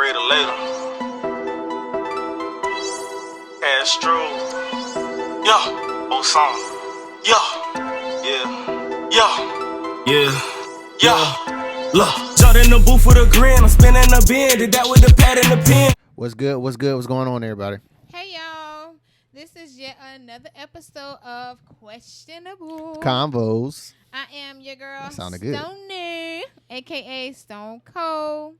greater later. Castro. Yeah. Osama. Yeah. Look. Shot in the booth with a grin. I'm spinning the bin. Did that with the pad and the pen. What's good? What's going on, everybody? Hey, y'all. This is yet another episode of Questionable Convos. I am your girl, That sounded good. Stoney, a.k.a. Stone Cold.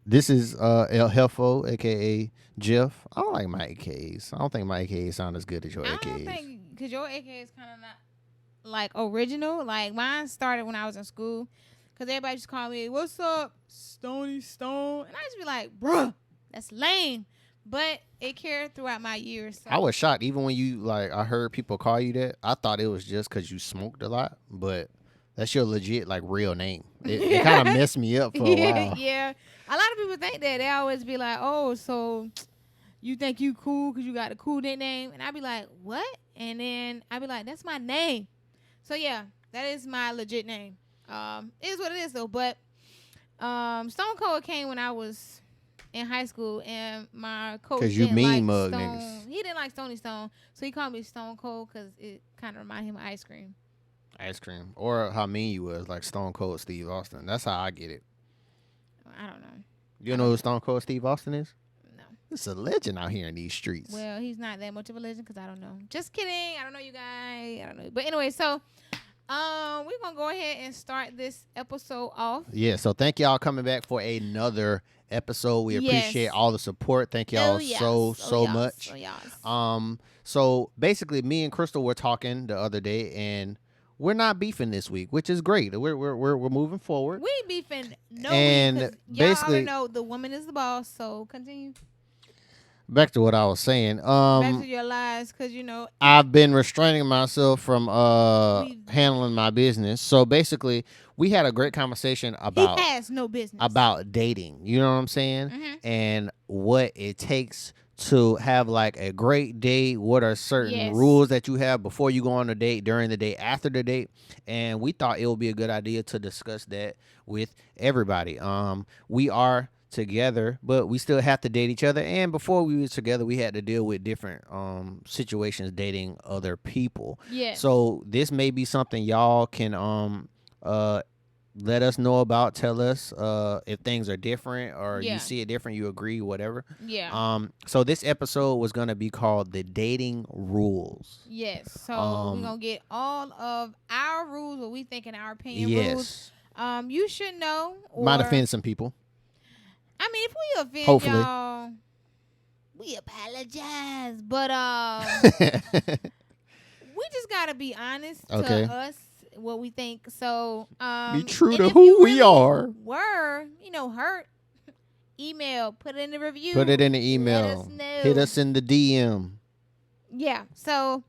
This is El Helfo, a.k.a. Jeff. I don't like my AKAs. I don't think my AKAs sound as good as your I AKAs. don't think, because your AKA is kind of not, like, original. Like, mine started when I was in school, because everybody just called me, what's up, Stony Stone? And I just be like, bruh, that's lame. But it carried throughout my years. So. I was shocked. Even when you, I heard people call you that, I thought it was just because you smoked a lot, but that's your legit, real name. It kind of messed me up for a while. Yeah. A lot of people think that. They always be like, oh, so you think you cool because you got a cool nickname? And I be like, what? And then I be like, that's my name. So, yeah, that is my legit name. It is what it is, though. But Stone Cold came when I was in high school, and my coach didn't like mug Stone. niggas. He didn't like Stony Stone, so he called me Stone Cold because it kind of reminded him of ice cream. Ice cream. Or how mean you was, like Stone Cold Steve Austin. That's how I get it. I don't know. You know who Stone Cold Steve Austin is? No. It's a legend out here in these streets. Well, he's not that much of a legend because I don't know. Just kidding. I don't know you guys. I don't know. But anyway, so we're going to go ahead and start this episode off. Yeah, so thank y'all coming back for another episode. We appreciate all the support. Thank y'all so much. So basically me and Crystal were talking the other day, and we're not beefing this week, which is great. We're moving forward. We ain't beefing and week, basically, y'all already know the woman is the boss, so continue. Back to what I was saying. Back to your lies, because, I've been restraining myself from handling my business. So basically, we had a great conversation about he has no business about dating. You know what I'm saying? Mm-hmm. And what it takes to have a great date. What are certain rules that you have before you go on a date, during the date, after the date? And we thought it would be a good idea to discuss that with everybody. We are together, but we still have to date each other, and before we were together we had to deal with different situations dating other people. So this may be something y'all can let us know about. Tell us if things are different, or you see it different, you agree, whatever. So this episode was gonna be called The Dating Rules. So we're gonna get all of our rules, what we think in our opinion rules. You should know, or might offend some people. I mean, if we offend Hopefully. y'all, we apologize. But we just gotta be honest to us, what we think. So be true to who we are. Were hurt? Email, put it in the review. Put it in the email. Let us know. Hit us in the DM. Yeah. So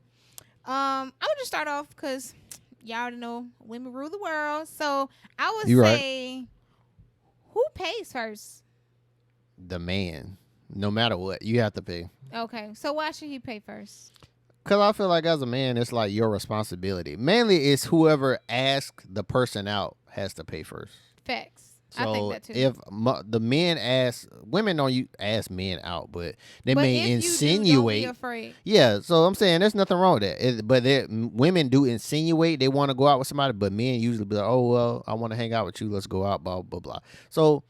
I'm gonna just start off because y'all already know women rule the world. So I would say, who pays first? The man. No matter what, you have to pay. Okay, so why should he pay first? Because I feel like as a man, it's your responsibility. Mainly, it's whoever asks the person out has to pay first. Facts. So I think that too. if the men ask, women don't ask men out, but they may insinuate. You do, don't be afraid. Yeah, so I'm saying there's nothing wrong with that. But women do insinuate they want to go out with somebody, but men usually be like, oh, well, I want to hang out with you. Let's go out, blah, blah, blah. So,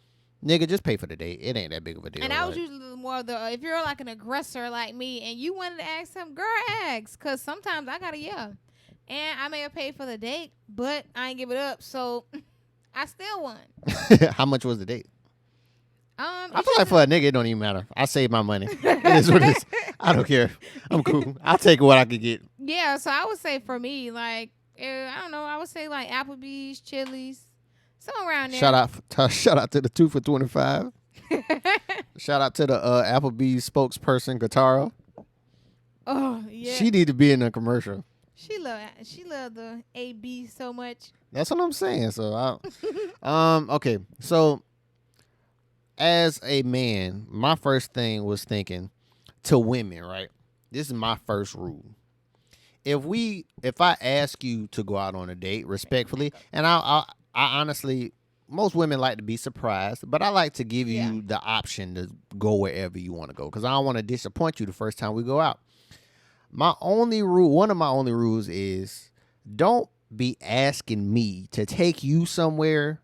nigga, just pay for the date. It ain't that big of a deal. And I was usually more of the, if you're like an aggressor like me and you wanted to ask him, girl, ask. Because sometimes I got to yell. And I may have paid for the date, but I ain't give it up. So, I still won. How much was the date? I feel like for a nigga, it don't even matter. I save my money. It is what it is. I don't care. I'm cool. I'll take what I could get. Yeah, so I would say for me, I don't know, I would say Applebee's, Chili's, somewhere around there. Shout out to the 2 for $25. Shout out to the Applebee's spokesperson, Katara. Oh yeah, she need to be in a commercial. She love the AB so much. That's what I'm saying. So okay. So as a man, my first thing was thinking to women, right? This is my first rule. If I ask you to go out on a date respectfully, and I honestly most women like to be surprised, but I like to give Yeah. you the option to go wherever you want to go because I don't want to disappoint you the first time we go out. One of my only rules is don't be asking me to take you somewhere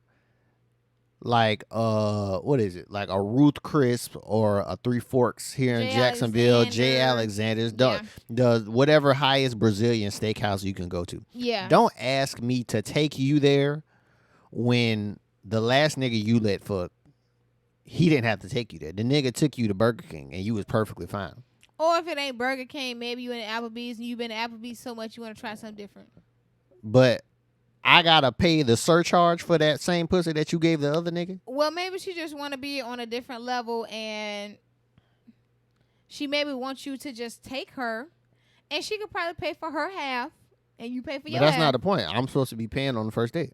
like what is it? Like a Ruth Crisp or a Three Forks here in J. Jacksonville, J. Alexander. Alexander's, Yeah. the whatever highest Brazilian steakhouse you can go to. Yeah. Don't ask me to take you there when the last nigga you let fuck, he didn't have to take you there. The nigga took you to Burger King and you was perfectly fine. Or if it ain't Burger King, maybe you in Applebee's and you've been to Applebee's so much you want to try something different. But I gotta pay the surcharge for that same pussy that you gave the other nigga? Well, maybe she just want to be on a different level and she maybe wants you to just take her and she could probably pay for her half and you pay for But your that's half. not the point. I'm supposed to be paying on the first date.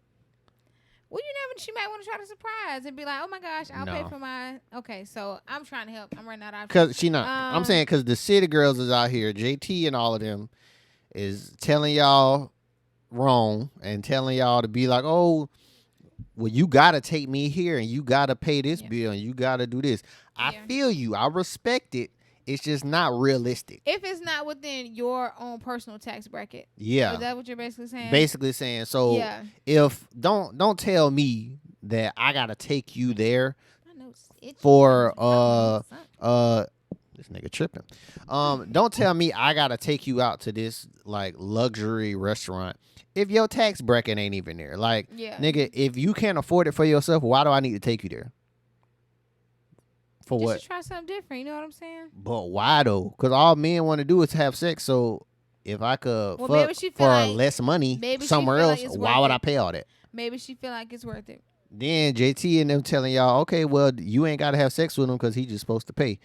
Well, you never. She might want to try to surprise and be like, "Oh my gosh, I'll pay for my." Okay, so I'm trying to help. I'm running out of options. Cause she not. I'm saying because the city girls is out here. JT and all of them is telling y'all wrong and telling y'all to be like, oh, well, you gotta take me here and you gotta pay this bill and you gotta do this. I feel you. I respect it. It's just not realistic. If it's not within your own personal tax bracket. Yeah. Is that what you're basically saying? Basically saying. So if don't tell me that I gotta take you there for this nigga tripping. Don't tell me I gotta take you out to this like luxury restaurant if your tax bracket ain't even there. Like, nigga, if you can't afford it for yourself, why do I need to take you there? For just what? To try something different, you know what I'm saying? But why though? Because all men want to do is have sex. So if I could fuck for less money somewhere else, why would I pay all that? Maybe she feel like it's worth it. Then JT and them telling y'all, okay, well, you ain't got to have sex with him because he just supposed to pay.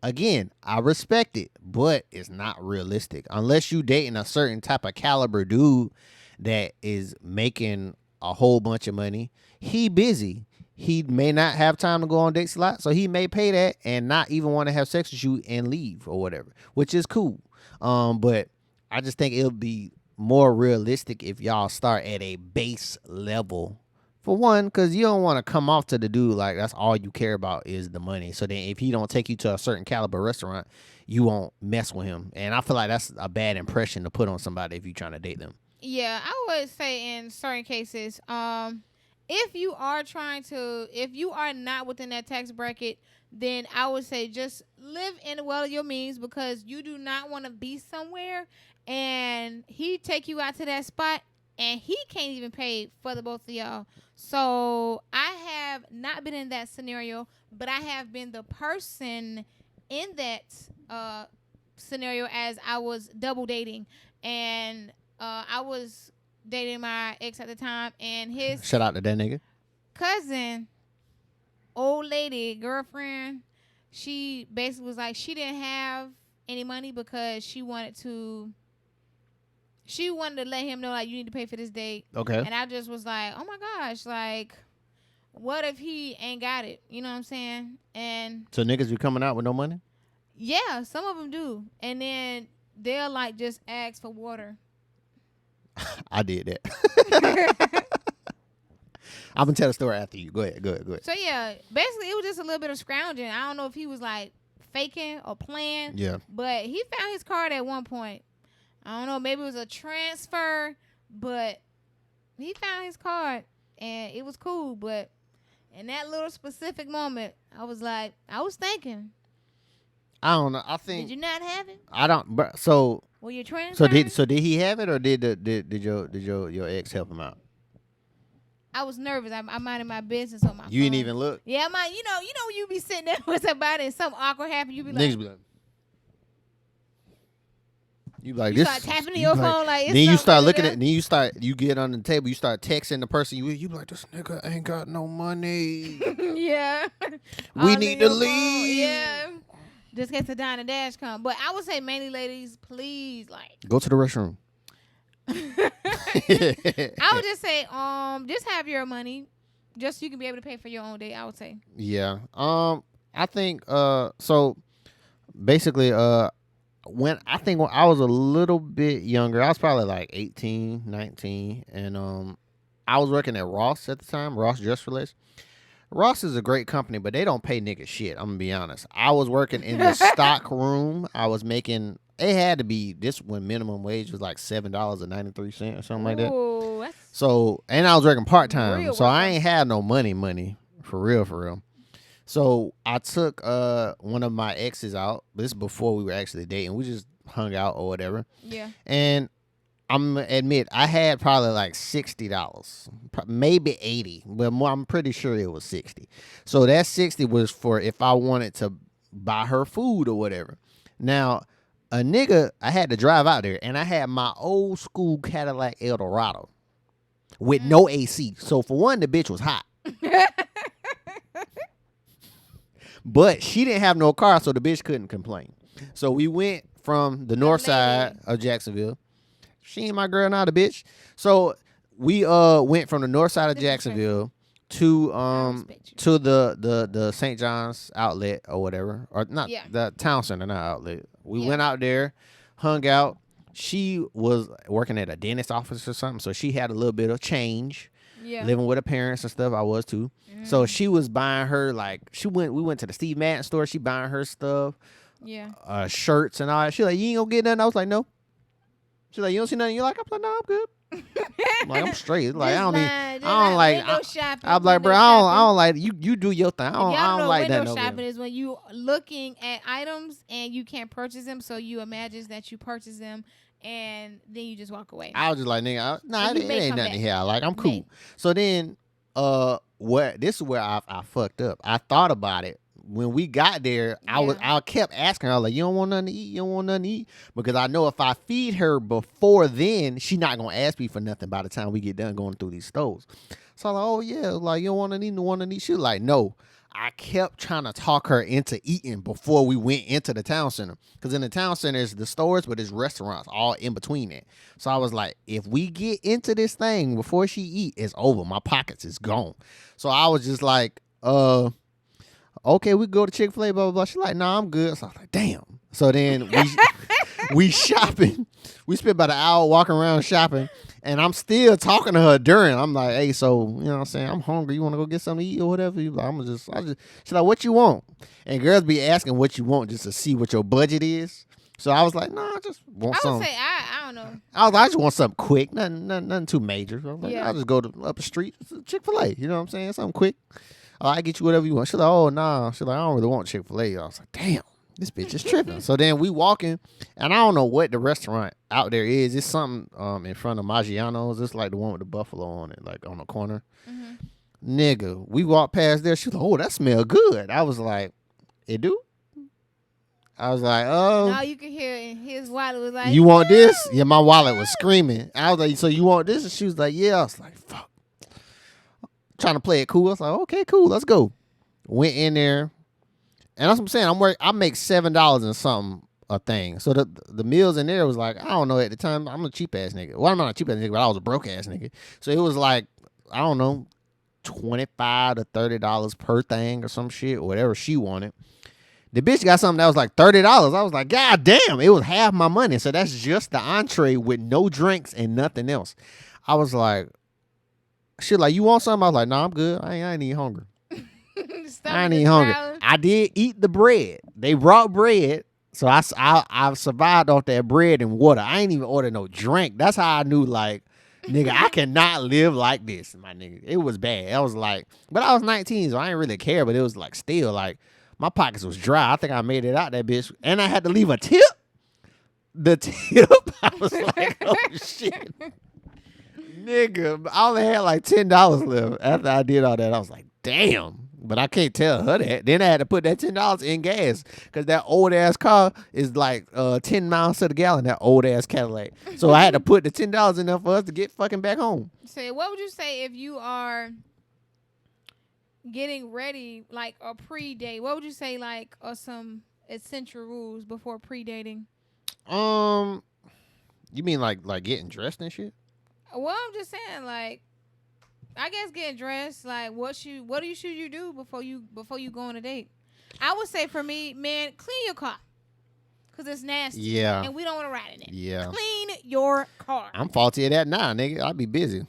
Again, I respect it, but it's not realistic. Unless you dating a certain type of caliber dude that is making a whole bunch of money. He busy. He may not have time to go on dates a lot, so he may pay that and not even want to have sex with you and leave or whatever, which is cool. But I just think it'll be more realistic if y'all start at a base level. For one, because you don't want to come off to the dude like that's all you care about is the money. So then if he don't take you to a certain caliber restaurant, you won't mess with him. And I feel like that's a bad impression to put on somebody if you're trying to date them. Yeah, I would say in certain cases, if you are not within that tax bracket, then I would say just live in well your means because you do not want to be somewhere and he take you out to that spot and he can't even pay for the both of y'all. So I have not been in that scenario, but I have been the person in that scenario as I was double dating and I was dating my ex at the time and his shout out to that nigga cousin, old lady, girlfriend, she basically was like she didn't have any money because she wanted to let him know like you need to pay for this date. Okay. And I just was like, oh my gosh, like what if he ain't got it? You know what I'm saying? And so niggas be coming out with no money? Yeah, some of them do. And then they'll like just ask for water. I did that. I'm gonna tell the story after you. Go ahead. So yeah, basically it was just a little bit of scrounging. I don't know if he was like faking or playing. Yeah. But he found his card at one point. I don't know, maybe it was a transfer, but he found his card and it was cool. But in that little specific moment, I was thinking. I don't know. I think. Did you not have it? I don't. So. Well, you transferred. So did he have it or did your ex help him out? I was nervous. I minded my business on my phone. You didn't even look. Yeah, you know you be sitting there with somebody and something awkward happened. You be Niggas like. You like you this. Start tapping your phone like. Then you start looking at. Then you get on the table. You start texting the person. You be like, this nigga ain't got no money. Yeah. We need to leave. Phone. Yeah. Just in case the dine and dash come. But I would say mainly ladies, please go to the restroom. I would just say just have your money, just so you can be able to pay for your own date. I would say. Yeah. I think so. Basically, when I was a little bit younger, I was probably like 18, 19, and I was working at Ross at the time, Ross Dress for Less. Ross is a great company, but they don't pay niggas shit. I'm gonna be honest. I was working in the stock room. I was making. It had to be this when minimum wage was like $7.93 or something like that. That's So, and I was working part time, real so I work. ain't had no money for real, for real. So I took one of my exes out. This is before we were actually dating. We just hung out or whatever. Yeah. And I'm admit I had probably like $60, maybe 80, but more, I'm pretty sure it was 60. So that 60 was for if I wanted to buy her food or whatever. Now, a nigga, I had to drive out there, and I had my old school Cadillac Eldorado with no AC. So for one, the bitch was hot. But she didn't have no car, so the bitch couldn't complain. So we went from the north side of Jacksonville. She ain't my girl now, the bitch. So we went from the north side of Jacksonville to the St. John's outlet or whatever, or not the town center, not outlet. We went out there, hung out. She was working at a dentist office or something, so she had a little bit of change. Yeah. Living with her parents and stuff. I was too. So she was buying her we went to the Steve Madden store. She buying her stuff. Yeah. Shirts and all that. She like, you ain't gonna get nothing. I was like, no. She's like, you don't see nothing you like? I'm like, no, I'm good. I'm like, I'm straight. Like, I don't like I'm like, bro, I don't like you do your thing. I don't like that. Window shopping is when you looking at items and you can't purchase them, so you imagine that you purchase them and then you just walk away. I was just like, nigga, it ain't nothing here. Like, I'm cool. So then this is where I fucked up. I thought about it. When we got there, I kept asking her, like, you don't want nothing to eat? You don't want nothing to eat? Because I know if I feed her before then, she not going to ask me for nothing by the time we get done going through these stores. So I'm like, oh, yeah, like, you don't want to eat? You want to eat? She was like, no. I kept trying to talk her into eating before we went into the town center. Because in the town center, it's the stores, but it's restaurants all in between it. So I was like, if we get into this thing before she eat, it's over. My pockets is gone. So I was just like, okay, we go to Chick-fil-A, blah, blah, blah. She's like, nah, I'm good. So I was like, damn. So then we shopping. We spent about an hour walking around shopping. And I'm still talking to her during. I'm like, hey, so, you know what I'm saying? I'm hungry. You want to go get something to eat or whatever? She's like, what you want? And girls be asking what you want just to see what your budget is. So I was like, I just want something. I would say, I don't know. I just want something quick. Nothing too major. So I was like, I'll just go up the street. Chick-fil-A. You know what I'm saying? Something quick. I get you whatever you want. She's like, oh, nah. She's like, I don't really want Chick-fil-A. I was like, damn. This bitch is tripping. So then we walking, and I don't know what the restaurant out there is. It's something in front of Maggiano's. It's like the one with the buffalo on it, like on the corner. Mm-hmm. Nigga, we walked past there. She was like, oh, that smell good. I was like, it do? I was like, oh. Now you can hear it. His wallet was like, you want this? Yeah, my wallet was screaming. I was like, so you want this? And she was like, yeah. I was like, fuck. Trying to play it cool. I was like, okay, cool. Let's go. Went in there. And that's what I'm saying. I make $7 and something a thing. So the meals in there was like, I don't know, at the time, I'm a cheap ass nigga. Well, I'm not a cheap ass nigga, but I was a broke ass nigga. So it was like, I don't know, $25 to $30 per thing or some shit, or whatever she wanted. The bitch got something that was like $30. I was like, God damn, it was half my money. So that's just the entree with no drinks and nothing else. I was like, shit, like, you want something? I was like, nah, I'm good. I ain't even hungry. I ain't even hungry. I did eat the bread. They brought bread, so I survived off that bread and water. I ain't even order no drink. That's how I knew, like, nigga, I cannot live like this, my nigga. It was bad. I was like, but I was 19, so I didn't really care. But it was like still like my pockets was dry. I think I made it out that bitch, and I had to leave a tip. The tip, I was like, oh shit, nigga. I only had like $10 left after I did all that. I was like, damn. But I can't tell her that. Then I had to put that $10 in gas because that old ass car is like 10 miles to the gallon. That old ass Cadillac. So I had to put the $10 in there for us to get fucking back home. So what would you say if you are getting ready like a pre-date? What would you say like are some essential rules before pre-dating? You mean like getting dressed and shit? Well, I'm just saying like. I guess getting dressed, like what should you do before you go on a date? I would say for me, man, clean your car. Cause it's nasty. Yeah. And we don't want to ride in it. Yeah. Clean your car. I'm faulty at that now, nigga. I be busy.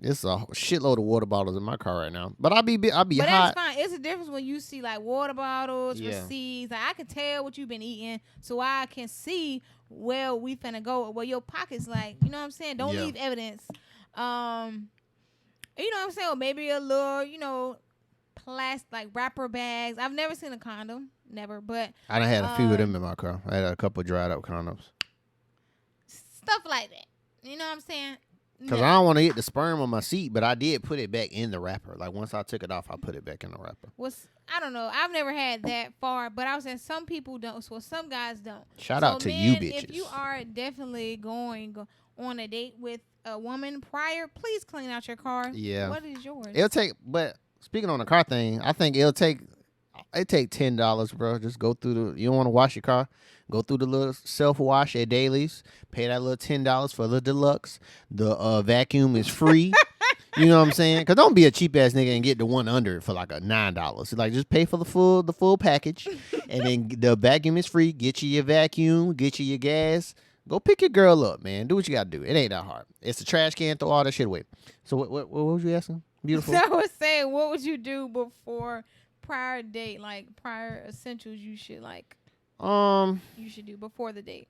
It's a shitload of water bottles in my car right now. But I'll be But hot. that's fine. It's a difference when you see like water bottles, Yeah. receipts. Like, I can tell what you've been eating, so I can see where we finna go, where your pockets like. You know what I'm saying? Don't leave evidence. You know what I'm saying? Or maybe a little, plastic like wrapper bags. I've never seen a condom, never. But I done had a few of them in my car. I had a couple of dried up condoms. Stuff like that. You know what I'm saying? Because I don't want to get the sperm on my seat, but I did put it back in the wrapper. Like, once I took it off, I put it back in the wrapper. I don't know. I've never had that far, but I was saying some people don't. So some guys don't. Shout out to you bitches. If you are definitely going on a date with a woman prior, please clean out your car. Yeah. What is yours? It'll take, but speaking on the car thing, I think it take $10, bro. Just go through you don't want to wash your car, go through the little self-wash at Dailies, pay that little $10 for the deluxe. The vacuum is free. You know what I'm saying? Because don't be a cheap-ass nigga and get the one under for like a $9. Like, just pay for the full package, and then the vacuum is free. Get you your vacuum, get you your gas. Go pick your girl up, man. Do what you got to do. It ain't that hard. It's a trash can. Throw all that shit away. So what was you asking? Beautiful. So I was saying, what would you do before prior date, like prior essentials you should you should do before the date?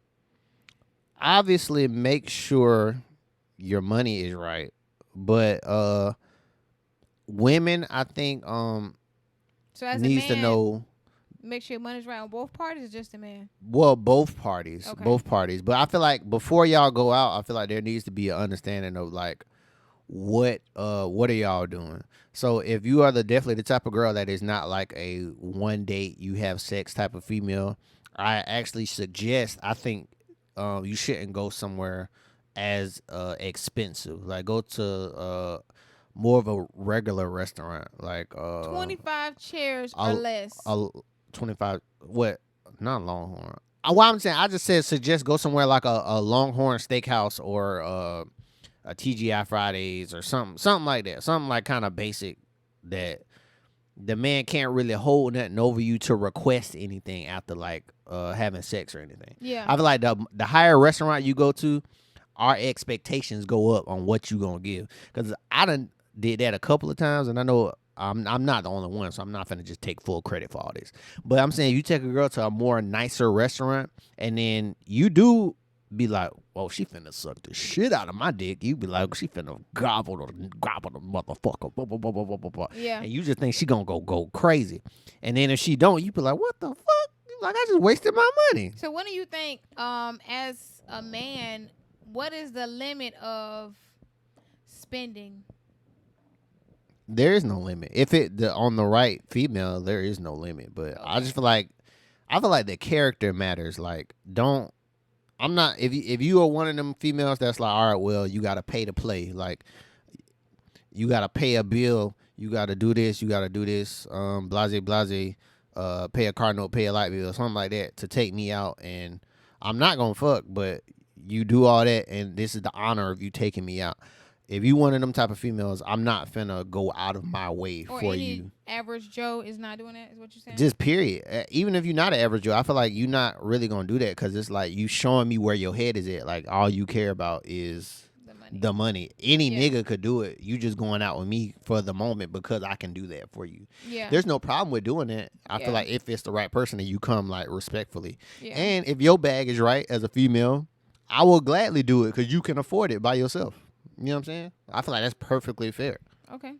Obviously make sure your money is right. But women, I think so as needs a man, to know, make sure your money's right on both parties, or just a man? well, both parties. Okay. Both parties. But I feel like before y'all go out, I feel like there needs to be an understanding of like what are y'all doing. So if you are definitely the type of girl that is not like a one date you have sex type of female, I actually suggest, I think you shouldn't go somewhere as expensive. Like, go to more of a regular restaurant, like 25 chairs or less. 25 what? Not Longhorn. What I'm saying, I just said suggest go somewhere like a Longhorn Steakhouse or a TGI Fridays or something like that. Something like kind of basic that the man can't really hold nothing over you to request anything after like having sex or anything. Yeah. I feel like the higher restaurant you go to, our expectations go up on what you gonna give. Because I done did that a couple of times, and I know I'm not the only one, so I'm not finna just take full credit for all this. But I'm saying, you take a girl to a more nicer restaurant, and then you do be like, "Oh, she finna suck the shit out of my dick." You be like, "She finna gobble the motherfucker." Blah, blah, blah, blah, blah, blah. Yeah. And you just think she gonna go crazy. And then if she don't, you be like, "What the fuck?" You like, I just wasted my money. So what do you think, as a man, what is the limit of spending? There is no limit. If on the right female, there is no limit. But I just feel like the character matters. Like, I'm not, if you are one of them females that's like, all right, well, you gotta pay to play. Like, you gotta pay a bill, you gotta do this, blase, pay a car note, pay a light bill, something like that to take me out, and I'm not gonna fuck, but you do all that, and this is the honor of you taking me out. If you one of them type of females, I'm not finna go out of my way for you. Average Joe is not doing that, is what you're saying? Just period. Even if you're not an average Joe, I feel like you're not really gonna do that, because it's like you showing me where your head is at. Like, all you care about is the money. Any nigga could do it. You just going out with me for the moment because I can do that for you. Yeah. There's no problem with doing that. I feel like if it's the right person and you come like respectfully. Yeah. And if your bag is right as a female, I will gladly do it because you can afford it by yourself. You know what I'm saying? I feel like that's perfectly fair. Okay.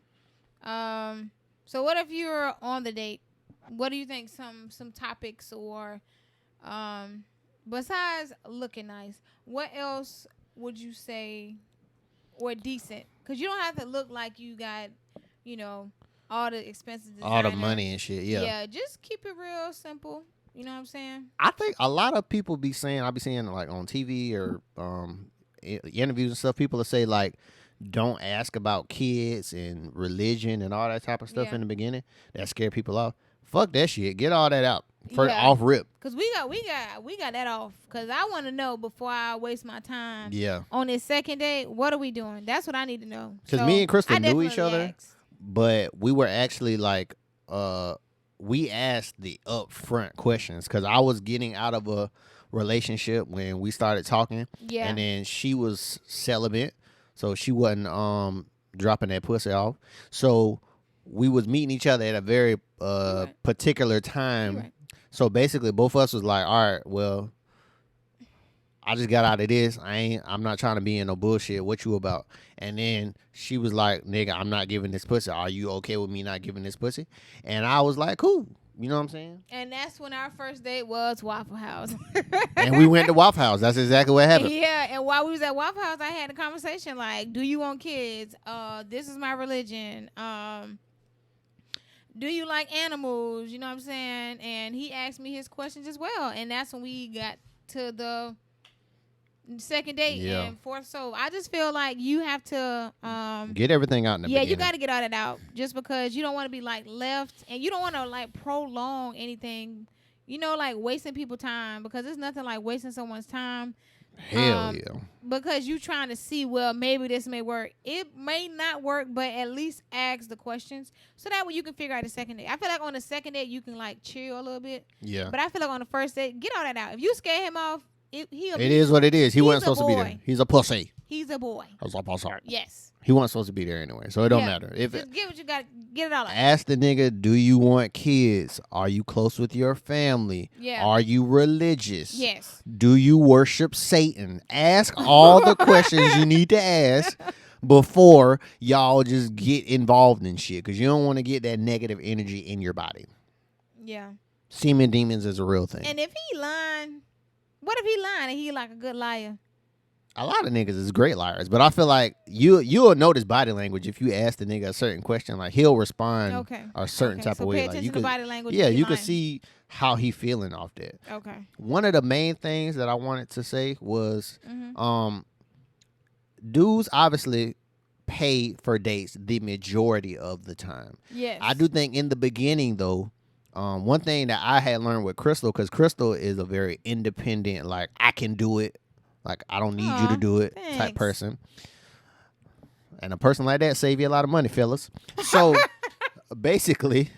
So what if you're on the date? What do you think some topics or besides looking nice, what else would you say, or decent? Because you don't have to look like you got, all the expenses, all the money and shit. Yeah. Yeah, just keep it real simple. You know what I'm saying? I think a lot of people be saying, I be seeing like on TV or interviews and stuff, people will say like, don't ask about kids and religion and all that type of stuff in the beginning. That scare people off. Fuck that shit. Get all that out off rip. Cause we got that off. Cause I want to know before I waste my time. Yeah. On this second date, what are we doing? That's what I need to know. Cause me and Crystal knew each other, but we were actually like, we asked the upfront questions, cause I was getting out of a relationship when we started talking. Yeah. And then she was celibate, so she wasn't dropping that pussy off. So we was meeting each other at a very Right. particular You time. right. So basically, both of us was like, all right, well, I just got out of this. I'm not trying to be in no bullshit. What you about? And then she was like, nigga, I'm not giving this pussy. Are you okay with me not giving this pussy? And I was like, cool. You know what I'm saying? And that's when our first date was Waffle House. And we went to Waffle House. That's exactly what happened. Yeah, and while we was at Waffle House, I had a conversation like, "Do you want kids? This is my religion. Do you like animals? You know what I'm saying?" And he asked me his questions as well, and that's when we got to the second date Yeah. and fourth. So I just feel like you have to Get everything out in the yeah, beginning. you got to get all that out just because you don't want to be like left, and you don't want to like prolong anything, you know, like wasting people's time, because it's nothing like wasting someone's time. Hell yeah. Because you trying to see, well, maybe this may work. It may not work, but at least ask the questions so that way you can figure out the second date. I feel like on the second date you can like chill a little bit. Yeah. But I feel like on the first date, get all that out. If you scare him off, It is what it is. He he's wasn't a supposed to be boy. there. He's a pussy. He's a boy. He's a pussy. Yes. He wasn't supposed to be there anyway, so it don't Yeah. matter. If Just get what you got. Get it all out. ask the nigga, do you want kids? Are you close with your family? Yeah. Are you religious? Yes. Do you worship Satan? Ask all the questions you need to ask before y'all just get involved in shit, because you don't want to get that negative energy in your body. Yeah. Semen demons is a real thing. And if he lying, what if he lying and he like a good liar? A lot of niggas is great liars, but I feel like you'll notice body language if you ask the nigga a certain question. Like he'll respond Okay. a certain type So of pay way. Like attention you to could, body language. yeah, if he you could lying. see how he feeling off that. Okay. One of the main things that I wanted to say was, Mm-hmm. dudes obviously pay for dates the majority of the time. Yes. I do think in the beginning though, one thing that I had learned with Crystal, because Crystal is a very independent, like I can do it, like I don't need you to Aw, do it type thanks. person. And a person like that save you a lot of money, fellas. So basically,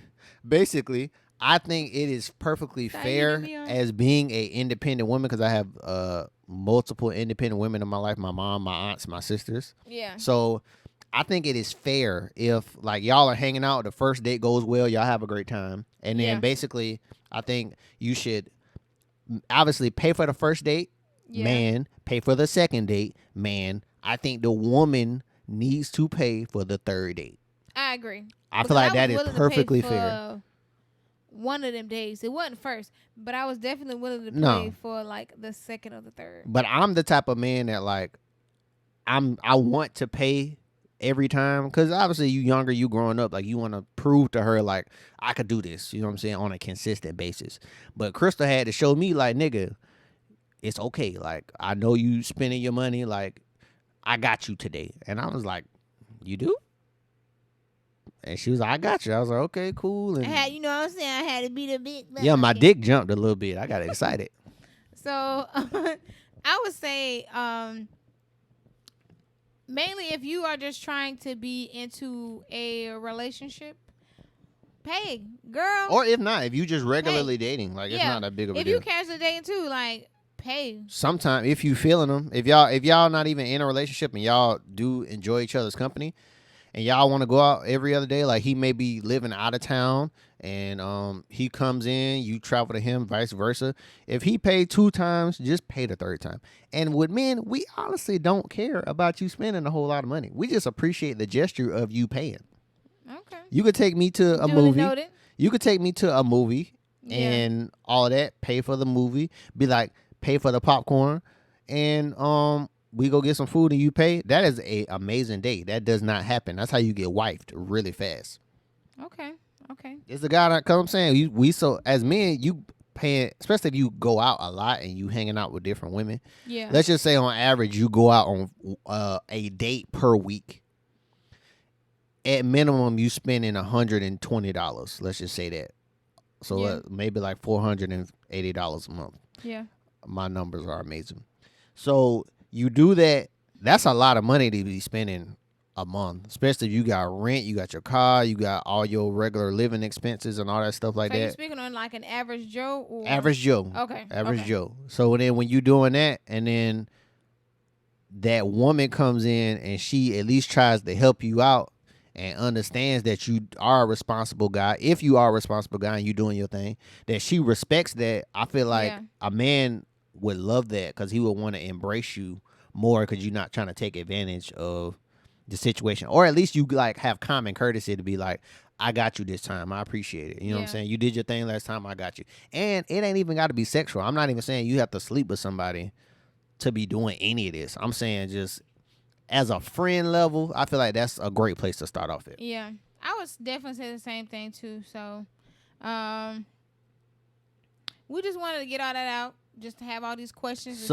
I think it is perfectly Sorry, fair you did me as being a independent woman, because I have multiple independent women in my life, my mom, my aunts, my sisters. Yeah. So I think it is fair if like y'all are hanging out, the first date goes well, y'all have a great time. And then Yeah. basically I think you should obviously pay for the first date, Yeah. man, pay for the second date, man. I think the woman needs to pay for the third date. I agree. I Because feel like was that is willing to pay perfectly for fair. One of them days. It wasn't first, but I was definitely willing to pay No. for like the second or the third. But I'm the type of man that like I want to pay every time, because obviously you younger, you growing up, like you want to prove to her like I could do this, you know what I'm saying, on a consistent basis. But Crystal had to show me like, nigga, it's okay, like I know you spending your money, like I got you today. And I was like, you do? And she was like, I got you. I was like, okay, cool. I And had, you know what I'm saying? I had to be the big. yeah, my bucket. dick jumped a little bit. I got excited. So I would say mainly if you are just trying to be into a relationship, pay, girl. Or if not, if you just regularly dating, like it's Yeah. not that big of a if deal. you casually dating too, like pay. Sometimes if you feeling them, if y'all not even in a relationship and y'all do enjoy each other's company, and y'all want to go out every other day, like he may be living out of town and he comes in, you travel to him, vice versa. If he paid 2 times, just pay the third time. And with men, we honestly don't care about you spending a whole lot of money. We just appreciate the gesture of you paying. Okay. You could take me to a Duly movie. noted. You could take me to a movie Yeah. and all of that, pay for the movie, be like, pay for the popcorn, and we go get some food and you pay. That is a amazing date. That does not happen. That's how you get wifed really fast. Okay. Okay. It's the guy that comes saying we so as men, you paying, especially if you go out a lot and you hanging out with different women. Yeah. Let's just say on average you go out on a date per week. At minimum, you spending $120. Let's just say that. So Yeah. maybe like $480 a month. Yeah. My numbers are amazing. So you do that. That's a lot of money to be spending a month, especially if you got rent, you got your car, you got all your regular living expenses and all that stuff like Are you that. speaking on like an average Joe or Average Joe. Okay. Average okay. Joe. So then when you doing that, and then that woman comes in and she at least tries to help you out and understands that you are a responsible guy, if you are a responsible guy and you doing your thing, that she respects that, I feel like a man would love that because he would want to embrace you more because you're not trying to take advantage of the situation. Or at least you like have common courtesy to be like, I got you this time. I appreciate it. You know what I'm saying? You did your thing last time. I got you. And it ain't even got to be sexual. I'm not even saying you have to sleep with somebody to be doing any of this. I'm saying just as a friend level, I feel like that's a great place to start off at. Yeah. I would definitely say the same thing too. So we just wanted to get all that out, just to have all these questions.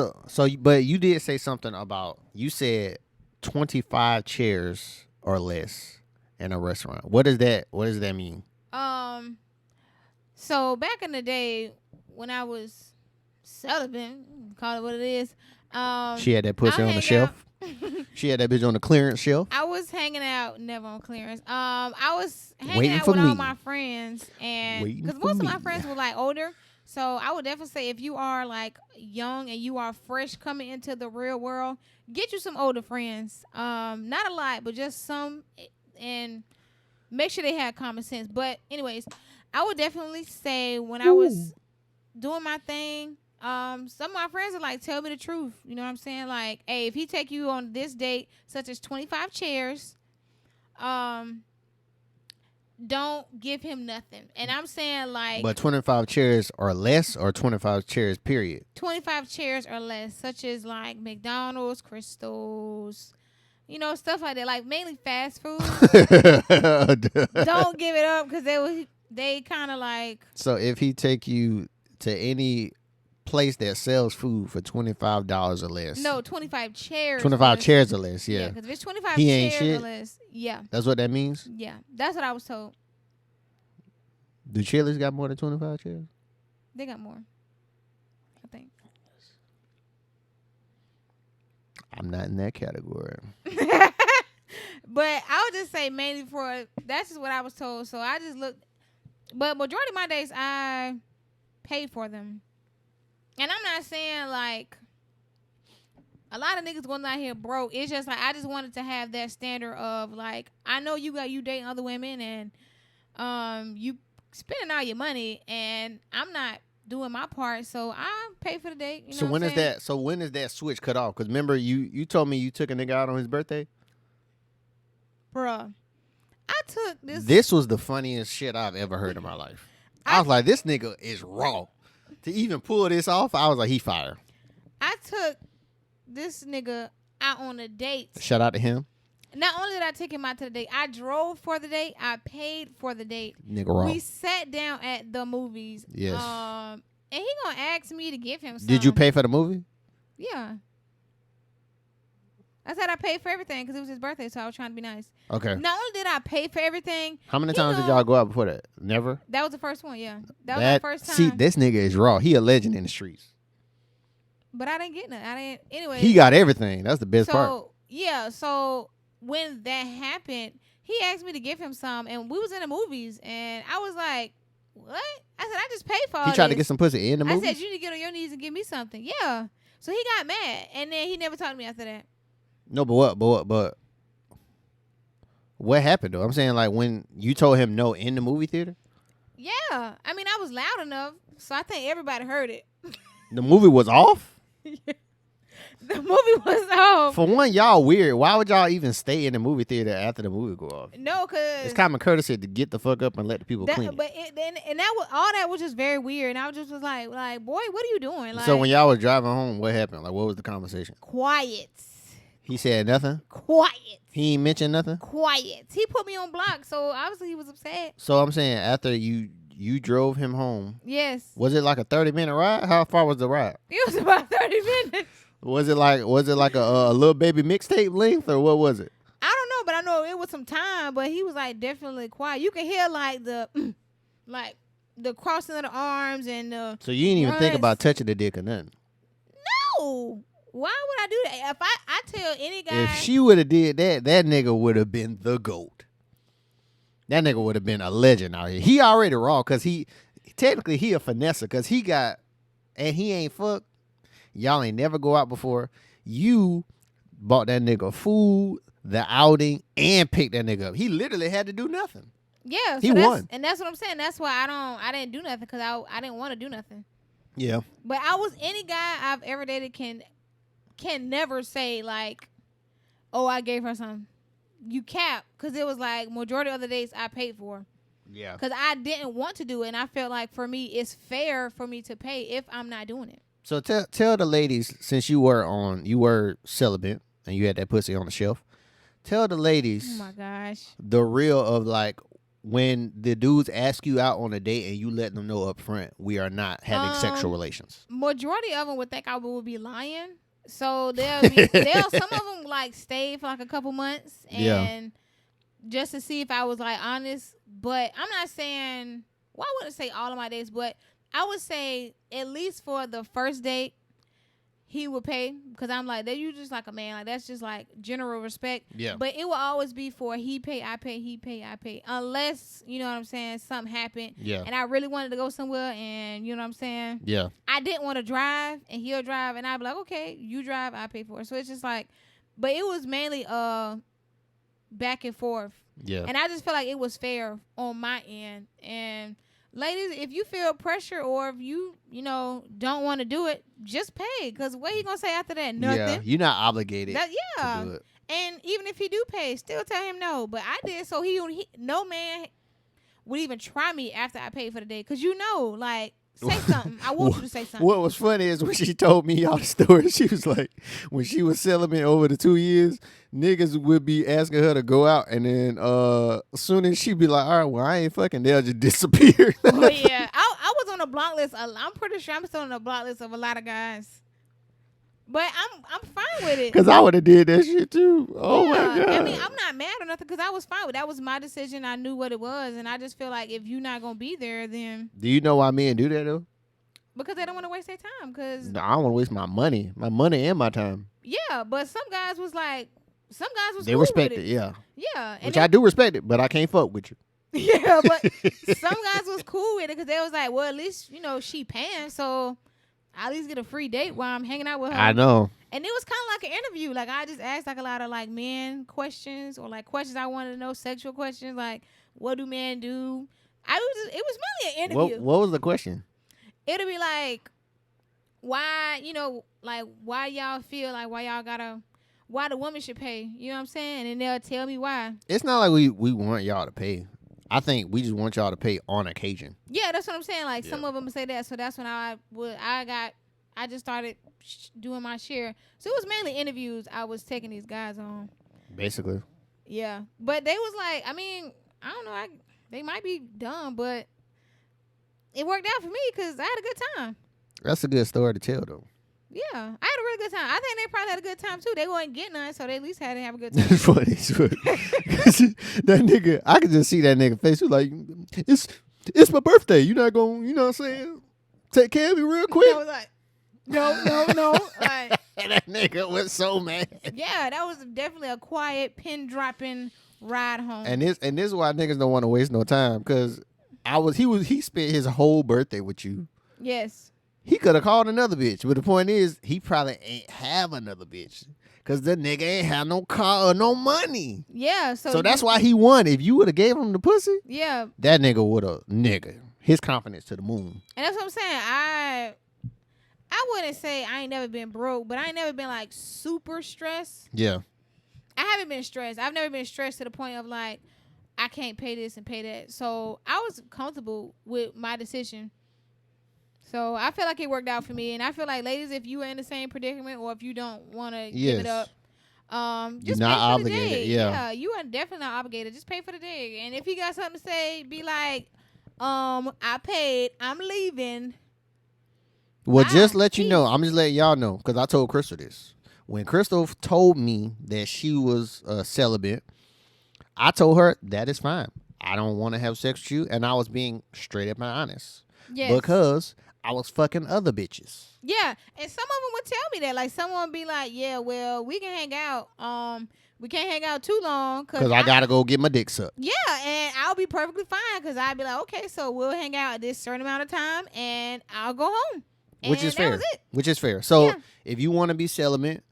But you did say something about, you said 25 chairs or less in a restaurant. What does that mean? So back in the day when I was celibate, call it what it is. She had that pussy on the shelf. She had that bitch on the clearance shelf. I was hanging out, never on clearance. I was hanging out with all my friends, and because most of my friends were like older, so I would definitely say if you are like young and you are fresh coming into the real world, get you some older friends. Not a lot, but just some, and make sure they have common sense. But anyways, I would definitely say when I was doing my thing, some of my friends are like, tell me the truth. You know what I'm saying? Like, hey, if he take you on this date, such as 25 chairs, don't give him nothing. And I'm saying like, but 25 chairs or less, or 25 chairs period? 25 chairs or less, such as like McDonald's, Crystals, you know, stuff like that. Like mainly fast food. Don't give it up because they kind of like. So if he take you to any place that sells food for $25 or less. No, 25 chairs. 25 chairs or less, yeah. Because if it's 25 he ain't chairs shit? or less, yeah. That's what that means? Yeah, that's what I was told. Do Chili's got more than 25 chairs? They got more, I think. I'm not in that category. But I would just say mainly that's just what I was told. So I just looked. But majority of my days, I paid for them. And I'm not saying like a lot of niggas going out here broke. It's just like I just wanted to have that standard of like, I know you dating other women and you spending all your money and I'm not doing my part, so I pay for the date. You know when is that switch cut off? Because remember you told me you took a nigga out on his birthday? Bruh. I took this. This was the funniest shit I've ever heard in my life. I was like, this nigga is raw. To even pull this off, I was like, he fire. I took this nigga out on a date. Shout out to him. Not only did I take him out to the date, I drove for the date. I paid for the date. Nigga raw. We sat down at the movies. Yes. And he gonna ask me to give him something. Did you pay for the movie? Yeah. I said I paid for everything because it was his birthday, so I was trying to be nice. Okay. Not only did I pay for everything. How many times did y'all go out before that? Never? That was the first one, yeah. That was the first time. See, this nigga is raw. He a legend in the streets. But I didn't get nothing. Anyway. He got everything. That's the best part. Yeah, so when that happened, he asked me to give him some, and we was in the movies, and I was like, what? I said, I just paid for all this. He tried to get some pussy in the movie? I said, you need to get on your knees and give me something. Yeah. So he got mad, and then he never talked to me after that. No, but what happened though? I'm saying like when you told him no in the movie theater? Yeah. I mean, I was loud enough, so I think everybody heard it. The movie was off? The movie was off. For one, y'all weird. Why would y'all even stay in the movie theater after the movie go off? No, because it's common courtesy to get the fuck up and let the people clean it. But that was all that was just very weird. And I was like, boy, what are you doing? Like, so when y'all was driving home, what happened? Like, what was the conversation? Quiet. He said nothing? Quiet. He ain't mentioned nothing? Quiet. He put me on block, so obviously he was upset. So I'm saying after you drove him home. Yes. Was it like a 30-minute ride? How far was the ride? It was about 30 minutes. Was it like a little baby mixtape length or what was it? I don't know, but I know it was some time, but he was like definitely quiet. You can hear like the crossing of the arms and the So you didn't even think about touching the dick or nothing? No. Why would I do that? If I tell any guy, if she would have did that, that nigga would have been the GOAT. That nigga would have been a legend out here. He already raw because he technically he a finesser because he got and he ain't fucked. Y'all ain't never go out before. You bought that nigga food, the outing, and picked that nigga up. He literally had to do nothing. Yeah, he won. And that's what I'm saying. That's why I didn't do nothing, because I didn't want to do nothing. Yeah. But any guy I've ever dated can never say like, oh, I gave her something. You cap, because it was like majority of the dates I paid for. Yeah. Because I didn't want to do it, and I felt like for me it's fair for me to pay if I'm not doing it. So tell the ladies, since you were celibate and you had that pussy on the shelf, tell the ladies. Oh my gosh. The real of like when the dudes ask you out on a date and you let them know up front we are not having sexual relations. Majority of them would think I would be lying. So some of them like stay for like a couple months and just to see if I was like honest. But I'm not saying, well, I wouldn't say all of my dates, but I would say at least for the first date, he would pay, because I'm like, you just like a man. Like, that's just like general respect. Yeah. But it will always be for he pay, I pay, he pay, I pay. Unless, you know what I'm saying, something happened. Yeah. And I really wanted to go somewhere, and you know what I'm saying? Yeah. I didn't want to drive, and he'll drive, and I'd be like, okay, you drive, I pay for it. So it's just like, but it was mainly back and forth. Yeah. And I just feel like it was fair on my end. And ladies, if you feel pressure or if you don't want to do it, just pay. Because what he going to say after that? Nothing. Yeah, you're not obligated to do it. And even if he do pay, still tell him no. But I did, so no man would even try me after I paid for the day. Because like, say something. I want you to say something. What was funny is when she told me y'all the story, she was like, when she was celibate over the 2 years, niggas would be asking her to go out, and then as soon as she be like, all right, well, I ain't fucking, they'll just disappear. Oh, yeah. I was on the block list. I'm pretty sure I'm still on the block list of a lot of guys. But I'm fine with it. Because I would have did that shit too. Oh, my God. I mean, I'm not mad or nothing, because I was fine with it. That was my decision. I knew what it was. And I just feel like if you're not going to be there, then... Do you know why men do that, though? Because they don't want to waste their time. No, I don't want to waste my money and my time. Yeah, but some guys was they cool respect with it, yeah. Yeah. Which I do respect it, but I can't fuck with you. Yeah, but some guys was cool with it, because they was like, well, at least, she paying, so I at least get a free date while I'm hanging out with her. I know. And it was kind of like an interview. Like, I just asked like a lot of like men questions, or like questions I wanted to know, sexual questions, like what do men do? It was really an interview. What was the question? It'll be like, why, like why y'all feel like why the woman should pay? You know what I'm saying? And they'll tell me why. It's not like we want y'all to pay. I think we just want y'all to pay on occasion. Yeah, that's what I'm saying. Like, some of them say that. So that's when I just started doing my share. So it was mainly interviews I was taking these guys on. Basically. Yeah. But they was like, I mean, I don't know. They might be dumb, but it worked out for me because I had a good time. That's a good story to tell, though. Yeah, I had a really good time. I think they probably had a good time too. They wouldn't get none, so they at least had to have a good time. It's funny. That nigga, I could just see that nigga face. He was like, it's my birthday. You're not going, you know what I'm saying? Take care of me real quick. I was like, no. Like, that nigga was so mad. Yeah, that was definitely a quiet, pin dropping ride home. And this is why niggas don't want to waste no time, because he spent his whole birthday with you. Yes. He could have called another bitch, but the point is, he probably ain't have another bitch, because the nigga ain't have no car or no money. Yeah, so that's why he won. If you would have gave him the pussy, yeah, that nigga would have his confidence to the moon. And that's what I'm saying. I wouldn't say I ain't never been broke, but I ain't never been like super stressed. Yeah, I haven't been stressed. I've never been stressed to the point of like I can't pay this and pay that. So I was comfortable with my decision. So I feel like it worked out for me. And I feel like, ladies, if you are in the same predicament or if you don't want to give it up, just you're not pay for obligated. the day. Yeah, you are definitely not obligated. Just pay for the day. And if you got something to say, be like, I paid. I'm leaving. Well, just let you know. I'm just letting y'all know, because I told Crystal this. When Crystal told me that she was celibate, I told her that is fine. I don't want to have sex with you. And I was being straight up and honest. Yes. Because I was fucking other bitches. Yeah, and some of them would tell me that. Like, someone would be like, yeah, well, we can hang out. We can't hang out too long. Because I got to go get my dick sucked. Yeah, and I'll be perfectly fine, because I'd be like, okay, so we'll hang out at this certain amount of time, and I'll go home. Which is fair. Which is fair. So if you want to be celibate,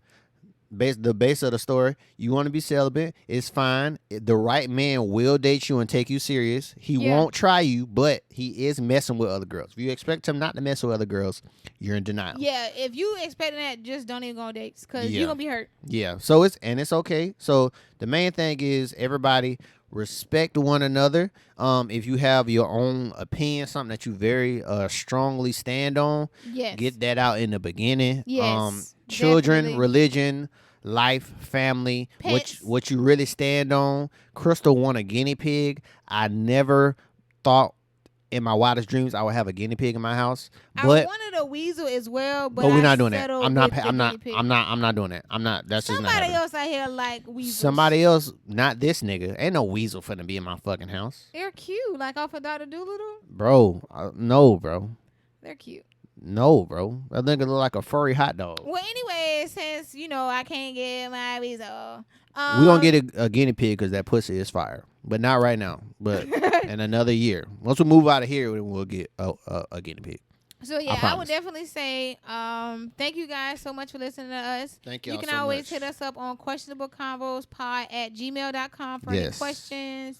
the base of the story. You want to be celibate, it's fine. The right man will date you and take you serious. He won't try you, but he is messing with other girls. If you expect him not to mess with other girls, you're in denial. Yeah, if you expecting that, just don't even go on dates because you're gonna be hurt. Yeah, so it's okay. So the main thing is everybody respect one another. If you have your own opinion, something that you very strongly stand on, get that out in the beginning. Yes, children, definitely. religion, life, family, Pets. what you really stand on. Crystal won a guinea pig. I never thought in my wildest dreams I would have a guinea pig in my house. But I wanted a weasel as well, but we're I not doing that. settled I'm not with the I'm not guinea pig. I'm not doing that. I'm not. That's just not Somebody happening. else out here like weasels. Somebody else, not this nigga. Ain't no weasel finna be in my fucking house. They're cute, like off of Dr. Doolittle. Bro, no, bro. They're cute. No, bro. That nigga look like a furry hot dog. Well, anyway, since I can't get my weasel, we gonna get a guinea pig because that pussy is fire, but not right now. But in another year, once we move out of here, then we'll get a guinea pig. So yeah, I would definitely say thank you guys so much for listening to us. Thank y'all. You can so always much. hit us up on questionableconvospod@gmail.com for any questions,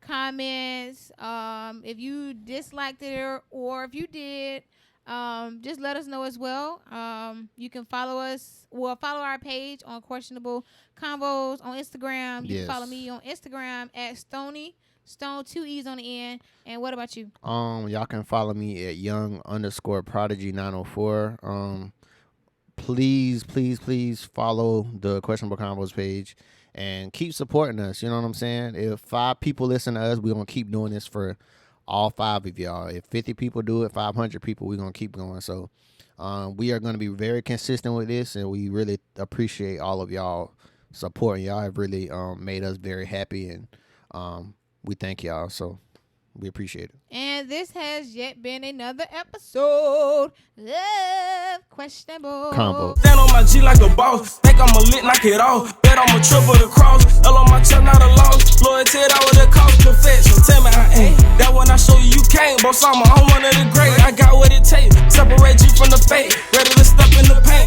comments. If you disliked it or if you did, just let us know as well. You can follow us. Well, follow our page on Questionable Convos on Instagram. You can follow me on Instagram at Stone 2 E's on the end. And what about you? Y'all can follow me at young_prodigy904. Please follow the Questionable Combos page and keep supporting us. You know what I'm saying? If 5 people listen to us, we're gonna keep doing this for all 5 of y'all. If 50 people do it, 500 people, we're gonna keep going. So we are gonna be very consistent with this, and we really appreciate all of y'all supporting. Y'all have really made us very happy, and we thank y'all. So we appreciate it. And this has yet been another episode of Questionable Convo. Stand on my G like a boss. Think I'ma lit, knock it off. Bet I'ma triple the cross. L on my chest, not a loss. Loyalty, that was the cost. Perfection. Tell me I ain't. That when I show you, you can't. Boss, I'm one of the great. I got what it takes. Separate you from the fake. Ready to step in the paint.